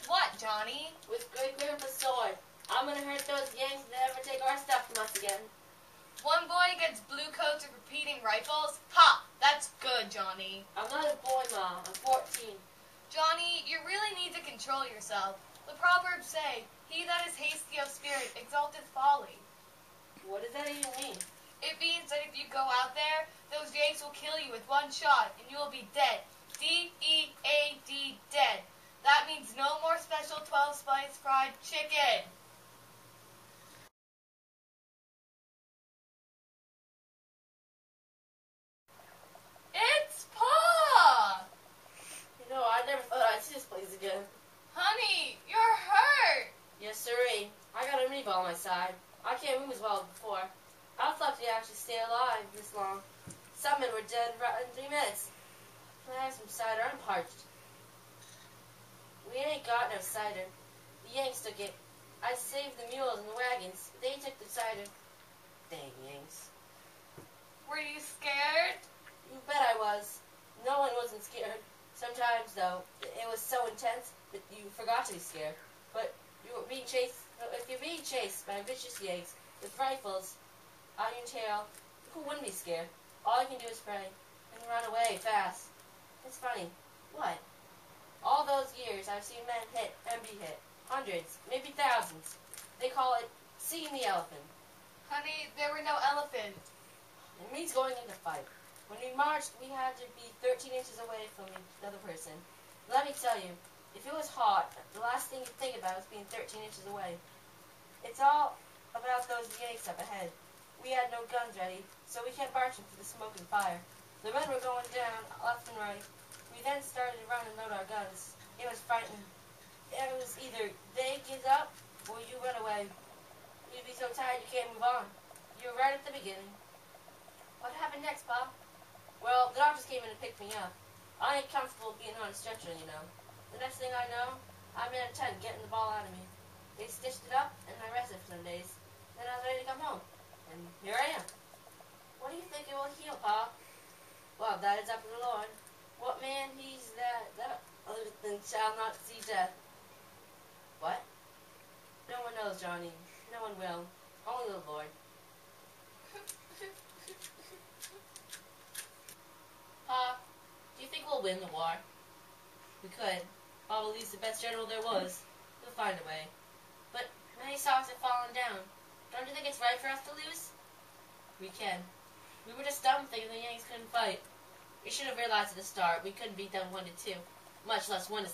With what, Johnny? With Great Grandpa's sword. I'm gonna hurt those Yanks and never take our stuff from us again. One boy gets blue coats of repeating rifles? Ha! That's good, Johnny. I'm not a boy, Ma. I'm 14. Johnny, you really need to control yourself. The Proverbs say, he that is hasty of spirit exalteth folly. What does that even mean? It means that if you go out there, those Yanks will kill you with one shot, and you will be dead. D-E-A-D, dead. That means no more special 12-spice fried chicken. It's Pa! You know, I never thought I'd see this place again. Honey, you're hurt. Yes, sirree. I got a knee ball on my side. I can't move as well as before. I was lucky to actually stay alive this long. Some men were dead in 3 minutes. I have some cider. I'm parched. We ain't got no cider. The Yanks took it. I saved the mules and the wagons. They took the cider. Dang Yanks. Were you scared? You bet I was. No one wasn't scared. Sometimes, though, it was so intense that you forgot to be scared. But you were being chased. If you're being chased by vicious Yanks with rifles on your tail, who wouldn't be scared? All you can do is pray and run away fast. It's funny. What? All those years I've seen men hit and be hit. Hundreds, maybe thousands. They call it seeing the elephant. Honey, there were no elephants. It means going into fight. When we marched, we had to be 13 inches away from another person. Let me tell you, if it was hot, the last thing you'd think about was being 13 inches away. It's all about those Yanks up ahead. We had no guns ready, so we kept marching through the smoke and fire. The men were going down left and right. We then started to run and load our guns. It was frightening. It was either they give up or you run away. You'd be so tired you can't move on. You were right at the beginning. What happened next, Pa? Well, the doctors came in and picked me up. I ain't comfortable being on a stretcher, you know. The next thing I know, I'm in a tent getting the ball out of me. They stitched it up, and I rested for some days. Then I was ready to come home. And here I am. What do you think it will heal, Pa? Well, that is up to the Lord. What man he's that other than shall not see death? What? No one knows, Johnny. No one will. Only the Lord. Pa, do you think we'll win the war? We could. Pa believes the best general there was. He'll find a way. But many stocks have fallen down. Don't you think it's right for us to lose? We can. We were just dumb thinking the Yanks couldn't fight. We should have realized at the start we couldn't beat them 1-2, much less 1-6.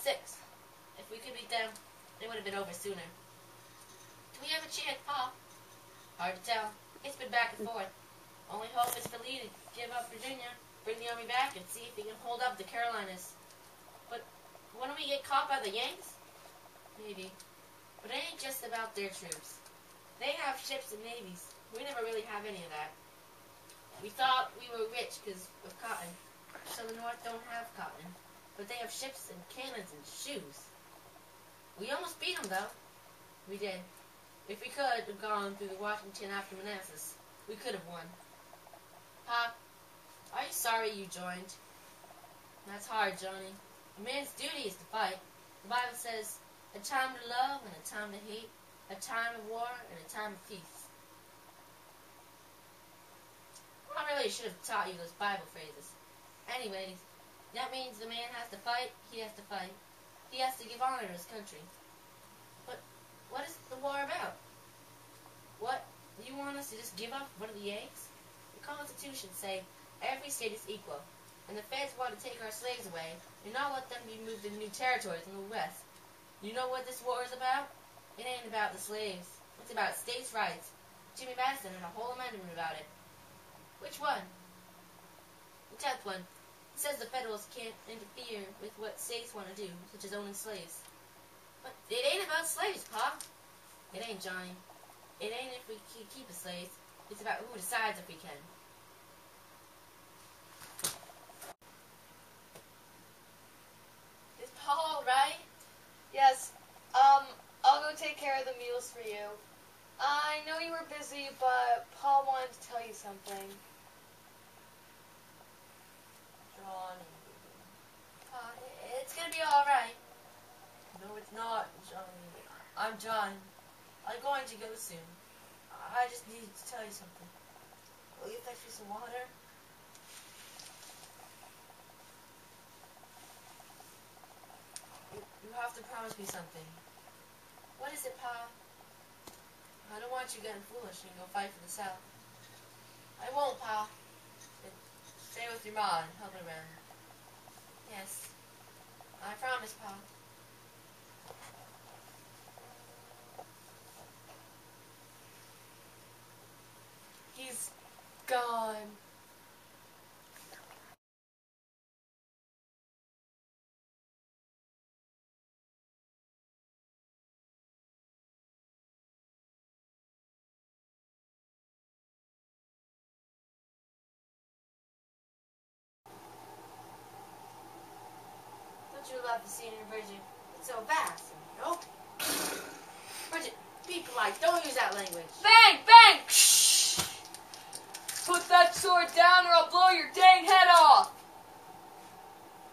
If we could beat them, they would have been over sooner. Do we have a chance, Pa? Hard to tell. It's been back and forth. Only hope is for Lee to give up Virginia, bring the army back, and see if he can hold up the Carolinas. But wouldn't we get caught by the Yanks? Maybe. But it ain't just about their troops. They have ships and navies. We never really have any of that. We thought we were rich because of cotton. So the North don't have cotton. But they have ships and cannons and shoes. We almost beat them, though. We did. If we could have gone through the Washington after Manassas, we could have won. Pa, are you sorry you joined? That's hard, Johnny. A man's duty is to fight. The Bible says, a time to love and a time to hate, a time of war and a time of peace. I really should have taught you those Bible phrases. Anyways, that means the man has to fight, he has to fight. He has to give honor to his country. But what is the war about? What? You want us to just give up one of the Yanks? The Constitution say every state is equal, and the feds want to take our slaves away and not let them be moved to new territories in the West. You know what this war is about? It ain't about the slaves. It's about states' rights. Jimmy Madison had a whole amendment about it. Which one? The 10th one. It says the Federals can't interfere with what states want to do, such as owning slaves. But it ain't about slaves, Pa. It ain't, Johnny. It ain't if we keep the slaves. It's about who decides if we can. Is Pa all right? Yes. I'll go take care of the mules for you. I know you were busy, but Paul wanted to tell you something. Johnny. It's gonna be alright. No, it's not. want you to go soon. I just need to tell you something. Will you fetch me some water? You have to promise me something. What is it, Pa? I don't want you getting foolish and go fight for the South. I won't, Pa. Stay with your ma and help her around. Yes. I promise, Pa. He's gone. Don't you love the scenery, Bridget? It's so vast and open. Bridget, be polite. Don't use that language. Bang! Bang! Put that sword down or I'll blow your dang head off!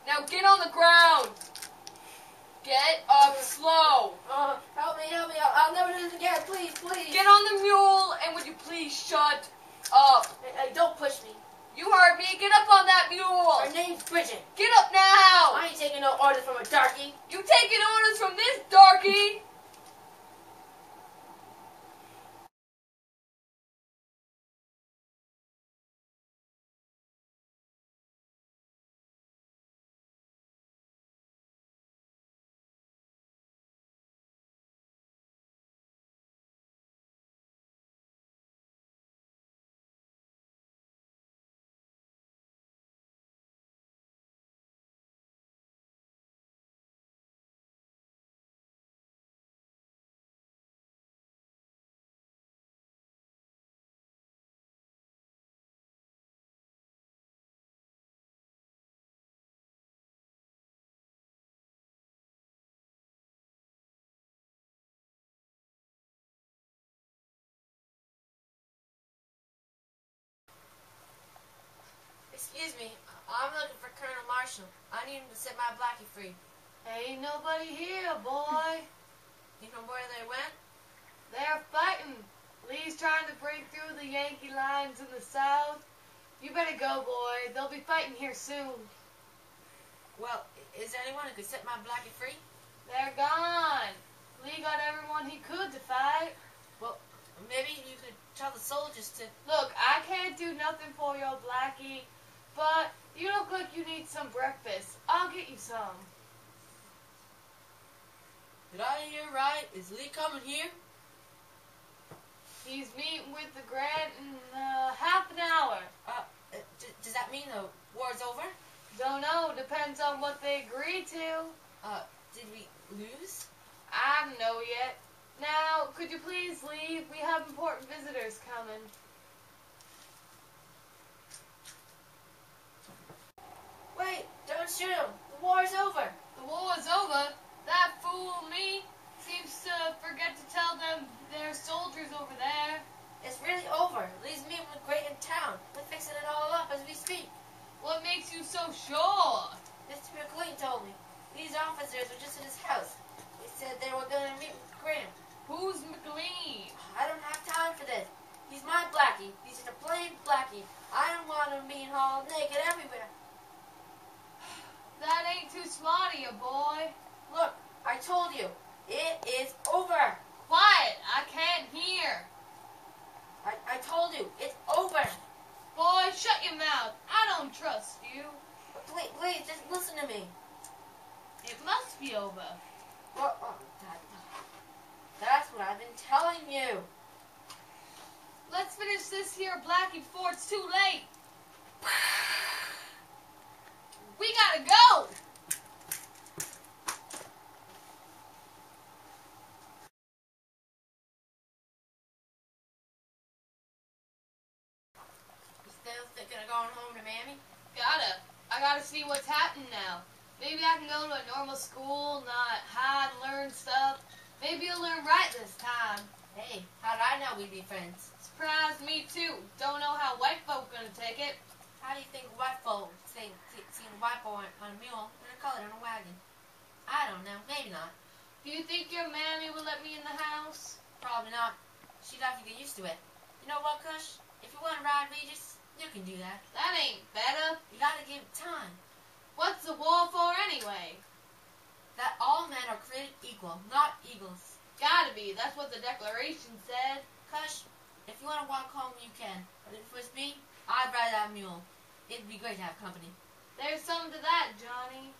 Now get on the ground! Get up slow! Help me, help me. I'll never do this again. Please, please. Get on the mule and would you please shut up? Hey, don't push me. You heard me, get up on that mule! Her name's Bridget. Get up now! I ain't taking no orders from a darky. You taking orders from this darky? Excuse me. I'm looking for Colonel Marshall. I need him to set my Blackie free. Ain't nobody here, boy. You know where they went? They're fighting. Lee's trying to break through the Yankee lines in the south. You better go, boy. They'll be fighting here soon. Well, is there anyone who could set my Blackie free? They're gone. Lee got everyone he could to fight. Well, maybe you could tell the soldiers to... Look, I can't do nothing for your Blackie, but you look like you need some breakfast. I'll get you some. Did I hear right? Is Lee coming here? He's meeting with the Grant in half an hour. Does that mean the war's over? Don't know. Depends on what they agree to. Did we lose? I don't know yet. Now, could you please leave? We have important visitors coming. Wait, don't shoot him. The war's over. The war's over? That fool me seems to forget to tell them there's soldiers over there. It's really over. Lee's meeting with Great in town. We're fixing it all up as we speak. What makes you so sure? Mr. McLean told me. These officers were just at his house. They said they were going to meet with Graham. Who's McLean? I don't have time for this. He's my Blackie. He's just a plain Blackie. I don't want him being hauled naked everywhere. That ain't too smart of you, boy. Look, I told you. It is over. Quiet. I can't hear. I told you. It's over. Boy, shut your mouth. I don't trust you. Please, just listen to me. It must be over. That's what I've been telling you. Let's finish this here Blackie before it's too late. We gotta go. You still thinking of going home to Mammy? I gotta see what's happening now. Maybe I can go to a normal school, not hide and learn stuff. Maybe you'll learn right this time. Hey, how did I know we'd be friends? Surprised me too. Don't know how white folk gonna take it. How do you think white folk seeing a white boy on a mule and a colored on a wagon? I don't know. Maybe not. Do you think your mammy will let me in the house? Probably not. she'd have to get used to it. You know what, Kush? If you want to ride Regis, you can do that. That ain't better. You gotta give it time. What's the war for anyway? That all men are created equal, not eagles. Gotta be. That's what the Declaration said. Kush, if you want to walk home, you can. But if it was me, I'd ride that mule. It'd be great to have company. There's something to that, Johnny.